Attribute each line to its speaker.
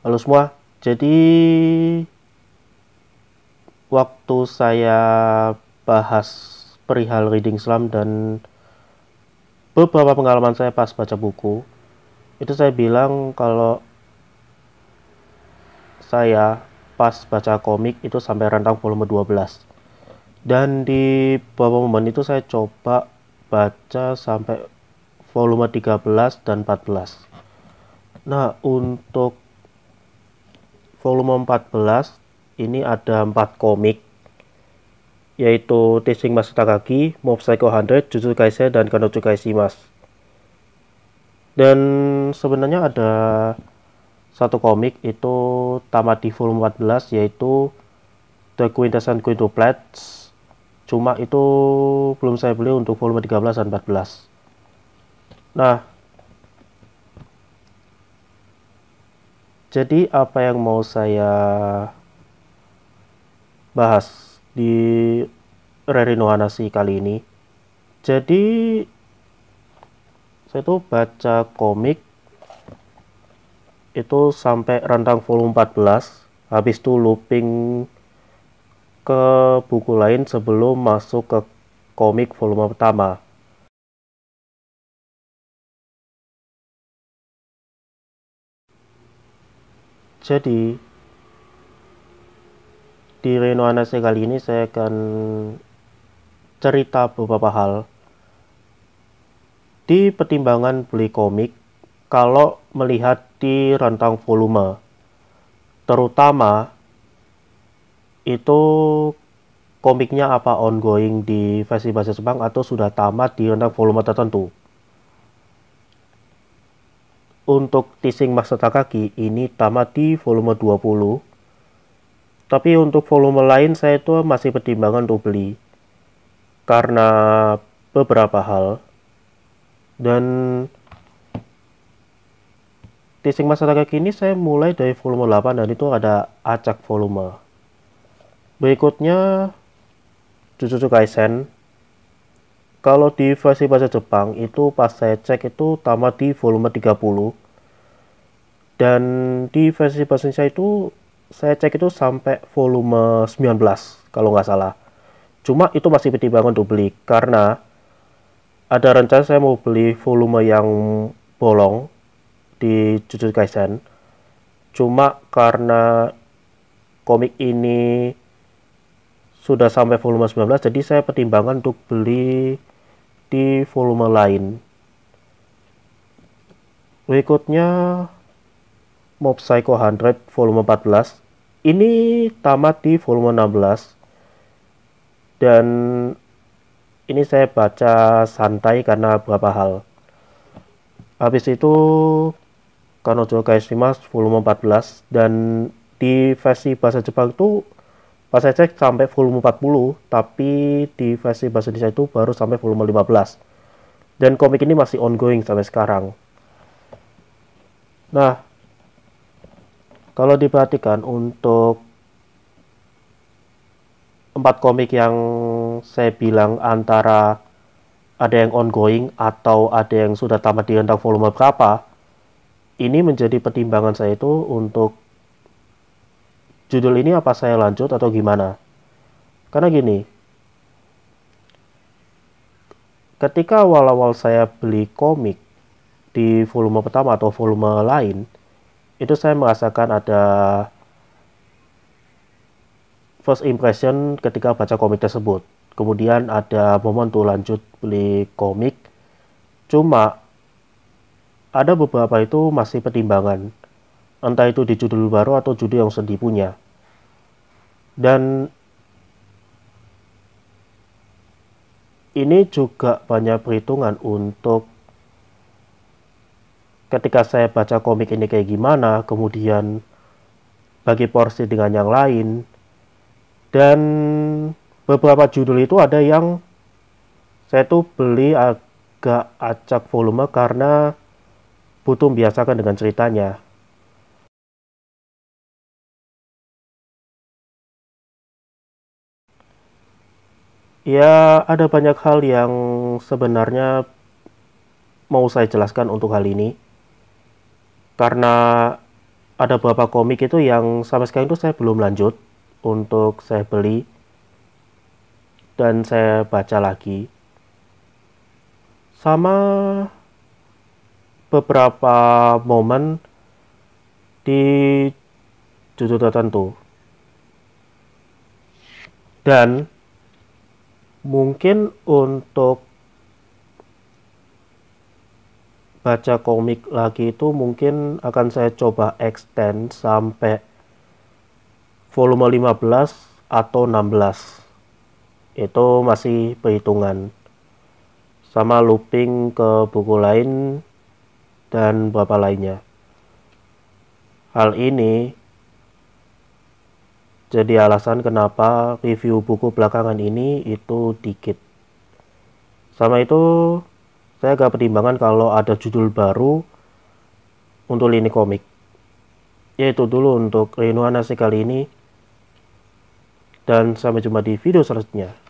Speaker 1: Halo semua, jadi waktu saya bahas perihal reading Islam dan beberapa pengalaman saya pas baca buku, itu saya bilang kalau saya pas baca komik itu sampai rentang volume 12. Dan di beberapa momen itu saya coba baca sampai volume 13 dan 14. Nah, untuk volume 14 ini ada 4 komik, yaitu Teaching Master Takagi, Mob Psycho 100, Jujutsu Kaisen, dan Kanotsu Kaishimas. Dan sebenarnya ada satu komik itu tamat di volume 14, yaitu The Quintessence Quintuplets. Cuma itu belum saya beli untuk volume 13 dan 14. Nah, jadi apa yang mau saya bahas di Reri no Hanashi kali ini? Jadi saya tuh baca komik itu sampai rentang volume 14, habis itu looping ke buku lain sebelum masuk ke komik volume pertama. Jadi di Reno Anase kali ini saya akan cerita beberapa hal di pertimbangan beli komik kalau melihat di rentang volume, terutama itu komiknya apa ongoing di versi bahasa Jepang atau sudah tamat di rentang volume tertentu. Untuk Teaching Master Takagi ini tamat di volume 20, tapi untuk volume lain saya itu masih pertimbangan untuk beli karena beberapa hal. Dan Teaching Master Takagi ini saya mulai dari volume 8 dan itu ada acak volume. Berikutnya Jujutsu Kaisen. Kalau di versi bahasa Jepang itu pas saya cek itu tamat di volume 30. Dan di versi bahasa Indonesia itu saya cek itu sampai volume 19 kalau nggak salah. Cuma itu masih pertimbangan untuk beli karena ada rencana saya mau beli volume yang bolong di Jujutsu Kaisen. Cuma karena komik ini sudah sampai volume 19, jadi saya pertimbangkan untuk beli di volume lain. Berikutnya Mob Psycho 100 volume 14. Ini tamat di volume 16. Dan ini saya baca santai karena beberapa hal. Habis itu Kanotsu Kaishimas volume 14 dan di versi bahasa Jepang itu pas saya cek sampai volume 40, tapi di versi bahasa Indonesia itu baru sampai volume 15. Dan komik ini masih ongoing sampai sekarang. Nah, kalau diperhatikan untuk 4 komik yang saya bilang antara ada yang ongoing atau ada yang sudah tamat di rentang volume berapa, ini menjadi pertimbangan saya itu untuk judul ini apa saya lanjut atau gimana. Karena gini, ketika awal-awal saya beli komik di volume pertama atau volume lain, itu saya merasakan ada first impression ketika baca komik tersebut. Kemudian ada momen tuh lanjut beli komik. Cuma ada beberapa itu masih pertimbangan. Entah itu di judul baru atau judul yang sedih punya. Dan ini juga banyak perhitungan untuk ketika saya baca komik ini kayak gimana, kemudian bagi porsi dengan yang lain. Dan beberapa judul itu ada yang saya tuh beli agak acak volume karena butuh membiasakan dengan ceritanya. Ya, ada banyak hal yang sebenarnya mau saya jelaskan untuk hal ini. Karena ada beberapa komik itu yang sampai sekarang itu saya belum lanjut untuk saya beli dan saya baca lagi. Sama beberapa momen di judul tertentu. Dan mungkin untuk baca komik lagi itu mungkin akan saya coba extend sampai volume 15 atau 16. Itu masih perhitungan. Sama looping ke buku lain dan beberapa lainnya. Hal ini jadi alasan kenapa review buku belakangan ini itu dikit. Sama itu saya agak pertimbangan kalau ada judul baru untuk lini komik. Ya itu dulu untuk Renua Nasi kali ini. Dan sampai jumpa di video selanjutnya.